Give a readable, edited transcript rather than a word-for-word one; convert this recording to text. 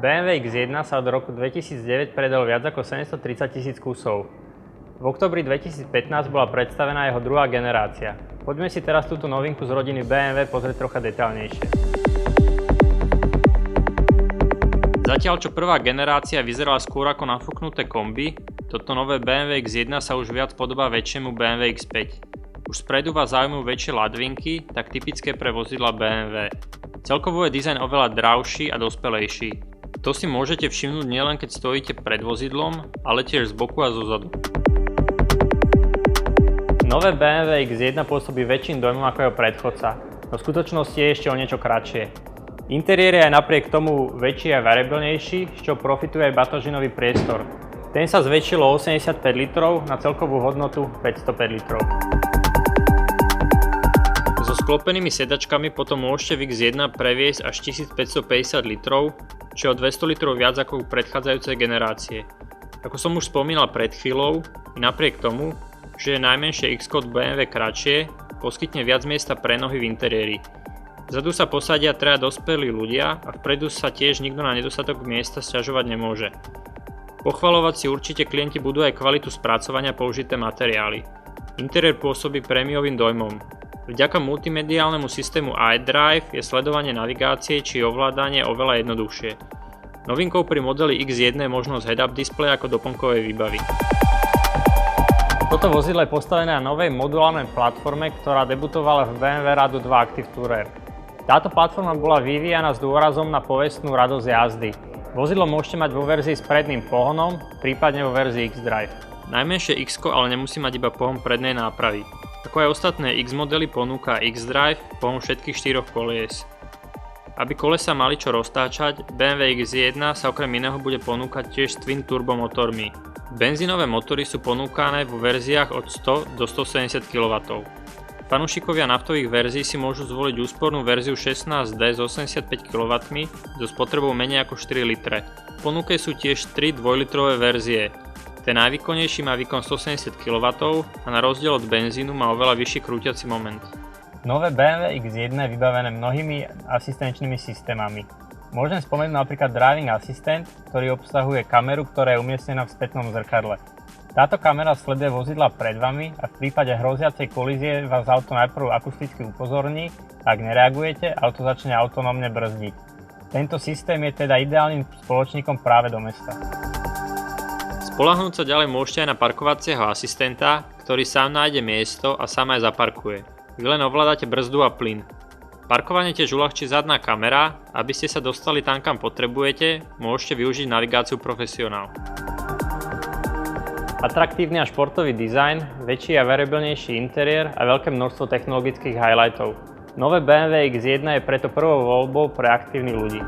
BMW X1 sa od roku 2009 predal viac ako 730 000 kusov. V októbri 2015 bola predstavená jeho druhá generácia. Poďme si teraz túto novinku z rodiny BMW pozrieť trocha detailnejšie. Zatiaľ čo prvá generácia vyzerala skôr ako nafúknuté kombi, toto nové BMW X1 sa už viac podobá väčšiemu BMW X5. Už spredu vás zaujímajú väčšie ladvinky, tak typické pre vozidla BMW. Celkovo je dizajn oveľa dravší a dospelejší. To si môžete všimnúť nielen keď stojíte pred vozidlom, ale tiež z boku a zozadu. Nové BMW X1 pôsobí väčším dojmom ako jeho predchodca, no v skutočnosti je ešte o niečo kratšie. Interiér je aj napriek tomu väčší a variabilnejší, z čoho profituje aj batožinový priestor. Ten sa zväčšil o 85 litrov na celkovú hodnotu 505 litrov. So sklopenými sedačkami potom môžete v X1 previesť až 1550 litrov, čo je o 200 litrov viac ako u predchádzajúcej generácie. Ako som už spomínal pred chvíľou, i napriek tomu, že je najmenšie X-Code BMW kratšie, poskytne viac miesta pre nohy v interiéri. Vzadu sa posadia traja dospelí ľudia a vpredu sa tiež nikto na nedostatok miesta sťažovať nemôže. Pochvaľovať si určite klienti budú aj kvalitu spracovania použité materiály. Interiér pôsobí prémiovým dojmom. Vďaka multimediálnemu systému iDrive je sledovanie navigácie či ovládanie oveľa jednoduchšie. Novinkou pri modeli X1 je možnosť head-up displeja ako doplnkovej výbavy. Toto vozidlo je postavené na novej modulárnej platforme, ktorá debutovala v BMW Radu 2 Active Tourer. Táto platforma bola vyvíjana s dôrazom na povestnú radosť jazdy. Vozidlo môžete mať vo verzii s predným pohonom, prípadne vo verzii X-Drive. Najmenšie X-ko ale nemusí mať iba pohon prednej nápravy. Ako aj ostatné X modely ponúka X-Drive pohon všetkých 4 kolies. Aby kolesa mali čo roztáčať, BMW X1 sa okrem iného bude ponúkať tiež s twin turbo motormi. Benzínové motory sú ponúkané vo verziách od 100 do 170 kW. Fanúšikovia naftových verzií si môžu zvoliť úspornú verziu 16D s 85 kW so spotrebou menej ako 4 litre. V ponuke sú tiež 3 dvojlitrové verzie. Ten najvýkonnejší má výkon 170 kW a na rozdiel od benzínu má oveľa vyšší krútiaci moment. Nové BMW X1 je vybavené mnohými asistenčnými systémami. Môžem spomenúť napríklad Driving Assistant, ktorý obsahuje kameru, ktorá je umiestnená v spätnom zrkadle. Táto kamera sleduje vozidla pred vami a v prípade hroziacej kolízie vás auto najprv akusticky upozorní, ak nereagujete, auto začne autonómne brzdiť. Tento systém je teda ideálnym spoločníkom práve do mesta. Spoľahnúť sa ďalej môžete aj na parkovacieho asistenta, ktorý sám nájde miesto a sám aj zaparkuje. Vy len ovládate brzdu a plyn. Parkovanie tiež uľahčí zadná kamera, aby ste sa dostali tam, kam potrebujete, môžete využiť navigáciu Profesionál. Atraktívny a športový dizajn, väčší a variabilnejší interiér a veľké množstvo technologických highlightov. Nové BMW X1 je preto prvou voľbou pre aktívnych ľudí.